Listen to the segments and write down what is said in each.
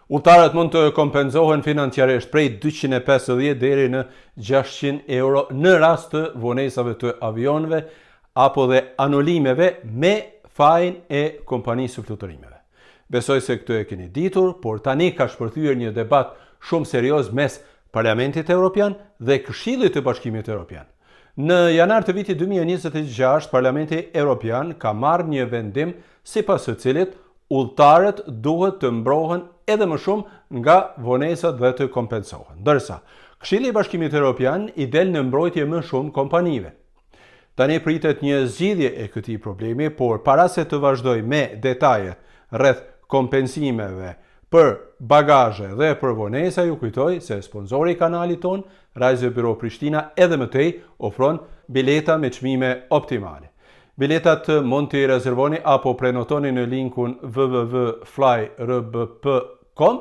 Udhëtarët mund të kompenzohen financiarisht prej 250 deri në 600 euro në rast të vonesave të avionëve apo dhe anulimeve me fajin e kompanisë fluturimeve. Besoj se këtë e keni ditur, por tani ka shpërthyer një debat shumë serioz mes Parlamentit Evropian dhe Këshillit të Bashkimit Evropian. Në janar të vitit 2026, Parlamenti Evropian ka marrë një vendim sipas së cilit udhëtarët duhet të mbrohen edhe më shumë nga vonesat dhe të kompensohen. Ndërsa, Këshilli i Bashkimit Evropian i del në mbrojtje më shumë kompanive. Tani pritet një zgjidhje e këtij problemi, por para se të vazhdoj me detajet rreth kompensimeve për bagazhe dhe për vonesa, ju kujtoj se sponsori i kanalit ton, Reisebüro Prishtina, edhe më tej ofron bileta me çmime optimale. Biletat mund t'i rezervoni apo prenotoni në linkun www.flyrbp.com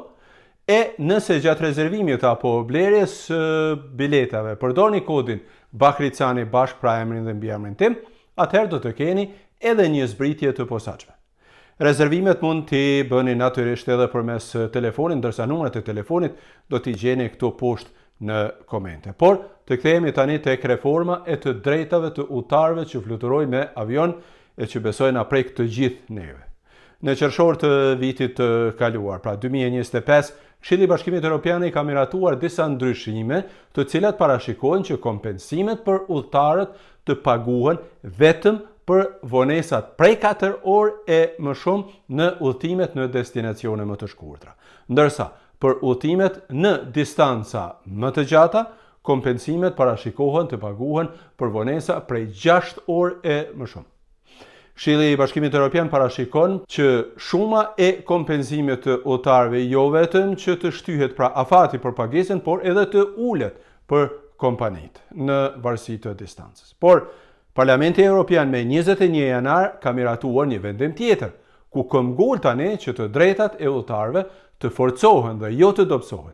e nëse gjatë rezervimit apo blerjes biletave përdorni kodin Bakricani bashk pra emrin dhe mbiemrin tim, atëherë do të keni edhe një zbritje të posaçme. Rezervimet mund t'i bëni natyrisht edhe përmes telefonit, ndërsa numrat e telefonit do t'i gjeni këtu poshtë në komente. Por të kthehemi tani tek reforma e të drejtave të udhëtarëve që fluturojnë me avion e që besojnë na prek të gjithë neve. Në qershor të vitit të kaluar, pra 2025, Këshilli i Bashkimit Evropian ka miratuar disa ndryshime, të cilat parashikojnë që kompensimet për udhëtarët të paguhen vetëm për vonesat prej 4 orë e më shumë në udhëtimet në destinacione më të shkurtra. Ndërsa, për udhëtimet në distanca më të gjata, kompensimet parashikohen të paguhen për vonesa prej 6 orë e më shumë. Këshilli i Bashkimit Evropian parashikon që shuma e kompensimit të udhëtarëve jo vetëm që të shtyhet pra afati për pagesën, por edhe të ulet për kompanitë në varësi të distancës. Por Parlamenti Evropian me 21 janar ka miratuar një vendim tjetër, ku këmbgul tani që të drejtat e udhëtarëve të forcohen dhe jo të dobësohen.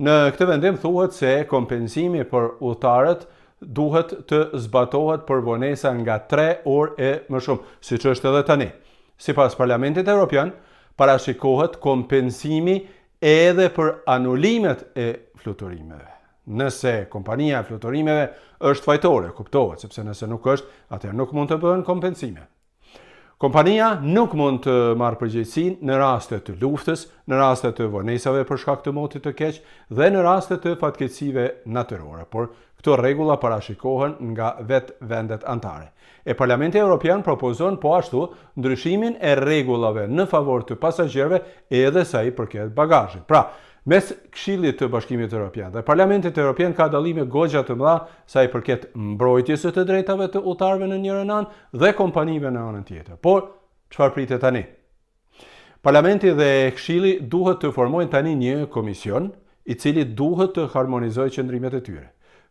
Në këtë vendim thuhet se kompensimi për udhëtarët duhet të zbatohet për vonesa nga 3 orë e më shumë, siç është edhe tani. Sipas Parlamentit Evropian, parashikohet kompensimi edhe për anulimet e fluturimeve. Nëse kompania e fluturimeve është fajtore, kuptohet, sepse nëse nuk është, atëherë nuk mund të bëhen kompensime. Kompania nuk mund të marrë përgjegjësinë në raste të luftës, në raste të vonesave për shkak të motit të keq dhe në raste të fatkeqësive natyrore, por këto rregulla parashikohen nga vetë vendet anëtare. E Parlamenti Evropian propozon po ashtu ndryshimin e rregullave në favor të pasagjerëve edhe sa i përket bagazhit. Pra, mes Këshillit të Bashkimit Evropian dhe Parlamentit Evropian ka dallime goxha të mëdha sa i përket mbrojtjes së të drejtave të udhëtarëve në njërin anë dhe kompanive në anën tjetër. Por çfarë pritet tani? Parlamenti dhe Këshilli duhet të formojnë tani një komision i cili duhet të harmonizojë qëndrimet e tyre.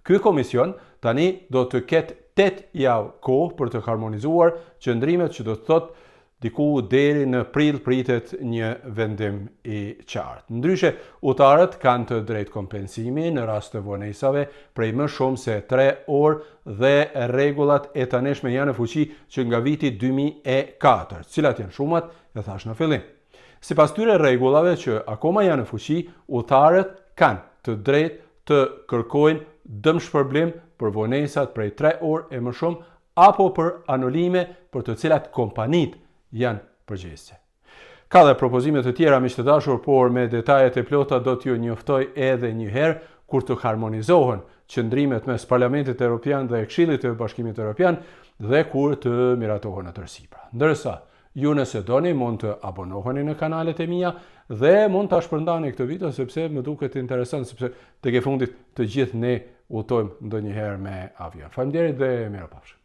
Ky komision tani do të ketë 8 javë kohë për të harmonizuar qëndrimet, që do të thotë diku deri në prill pritet një vendim i qartë. Ndryshe, udhëtarët kanë të drejtë kompensimi në rast të vonesave prej më shumë se 3 orë dhe rregullat e tanishme janë në fuqi që nga viti 2004, cilat janë shumat, e thash në fillim. Sipas tyre rregullave që akoma janë në fuqi, udhëtarët kanë të drejtë të kërkojnë dëmshpërblim për vonesat prej 3 orë e më shumë apo për anulime për të cilat kompanitë janë përgjegjëse. Ka dhe propozime të tjera, miq të dashur, por me detajet e plota do t'ju njoftoj edhe një herë kur të harmonizohen qëndrimet mes Parlamentit Evropian dhe Këshillit të Bashkimit Evropian dhe kur të miratohen në tërësi. Ndërsa, ju nëse doni mund të abonoheni në kanalet e mia dhe mund ta shpërndani këtë video sepse më duket interesant, sepse tek e fundit të gjithë ne udhtojmë ndonjëherë me avion. Faleminderit dhe mirupafshim.